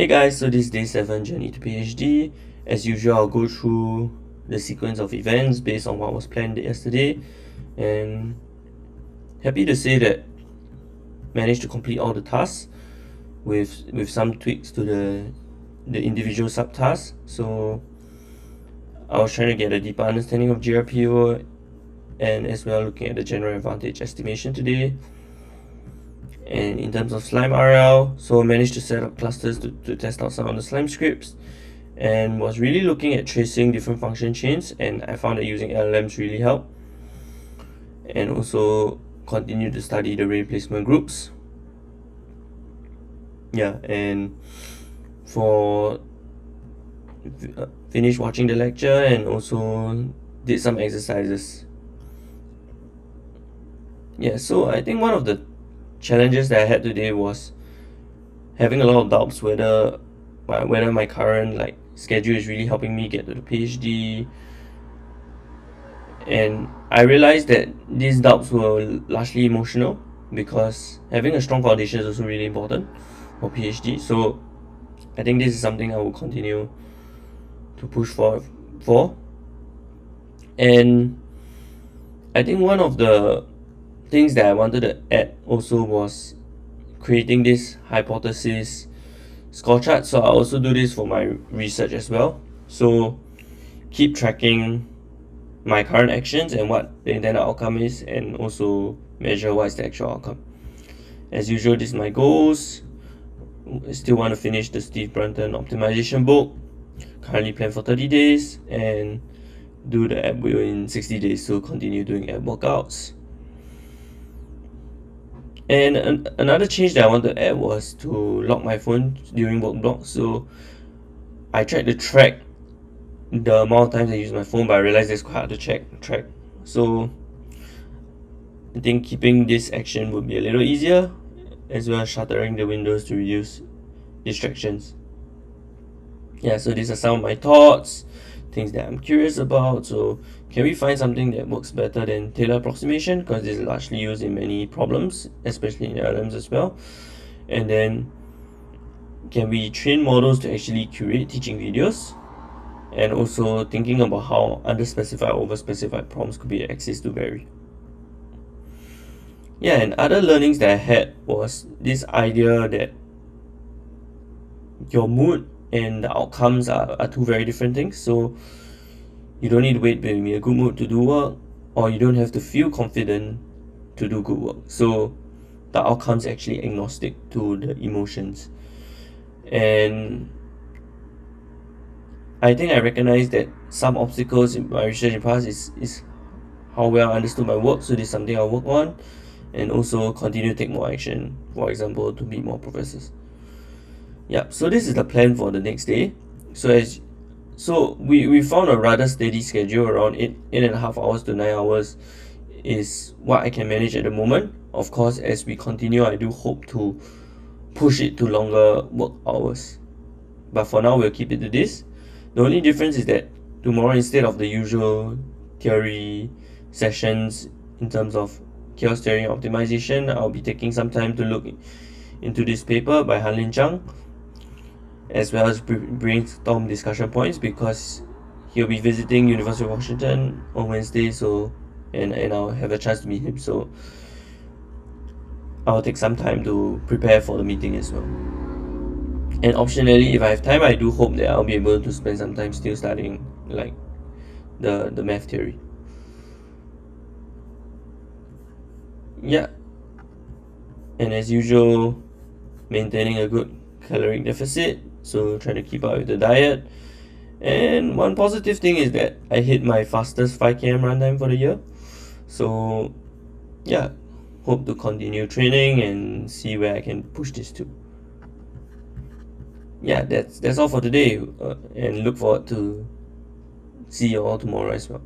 Hey guys, so this is day 7 journey to PhD. As usual, I'll go through the sequence of events based on what was planned yesterday, and happy to say that managed to complete all the tasks with some tweaks to the individual subtasks. So I was trying to get a deeper understanding of GRPO and as well looking at the general advantage estimation today. And in terms of slime RL, so I managed to set up clusters to test out some of the slime scripts and was really looking at tracing different function chains, and I found that using LLMs really helped, and also continued to study the replacement groups. And for finished watching the lecture and also did some exercises. So I think one of the challenges that I had today was having a lot of doubts whether my current schedule is really helping me get to the PhD. And I realized that these doubts were largely emotional because having a strong foundation is also really important for PhD. So I think this is something I will continue to push for. And I think one of the things that I wanted to add also was creating this hypothesis score chart. So I also do this for my research as well. So keep tracking my current actions and what the intended outcome is, and also measure what is the actual outcome. As usual, this is my goals. I still want to finish the Steve Brunton optimization book. Currently planned for 30 days and do the ab wheel in 60 days, so continue doing ab workouts. And another change that I want to add was to lock my phone during work blocks. So I tried to track the amount of times I use my phone, but I realized it's quite hard to track. So I think keeping this action would be a little easier, as well as shuttering the windows to reduce distractions. So these are some of my thoughts, things that I'm curious about. So can we find something that works better than Taylor approximation, because this is largely used in many problems, especially in LLMs as well. And then can we train models to actually curate teaching videos, and also thinking about how underspecified or overspecified prompts could be accessed to vary. And other learnings that I had was this idea that your mood and the outcomes are two very different things. So you don't need to wait to be in a good mood to do work, or you don't have to feel confident to do good work. So the outcomes actually agnostic to the emotions. And I think I recognize that some obstacles in my research in the past is how well I understood my work. So this is something I'll work on, and also continue to take more action, for example, to meet more professors. So this is the plan for the next day. So we found a rather steady schedule around 8.5 hours to 9 hours is what I can manage at the moment. Of course, as we continue, I do hope to push it to longer work hours, but for now we'll keep it to this. The only difference is that tomorrow, instead of the usual theory sessions in terms of chaos theory and optimization, I'll be taking some time to look into this paper by Han-Lin Zhang, as well as brainstorm discussion points, because he'll be visiting University of Washington on Wednesday. So and I'll have a chance to meet him, so I'll take some time to prepare for the meeting as well. And optionally, if I have time, I do hope that I'll be able to spend some time still studying the math theory. And as usual, maintaining a good caloric deficit, so trying to keep up with the diet. And one positive thing is that I hit my fastest 5 km run time for the year. So hope to continue training and see where I can push this to. That's all for today, and look forward to see you all tomorrow as well.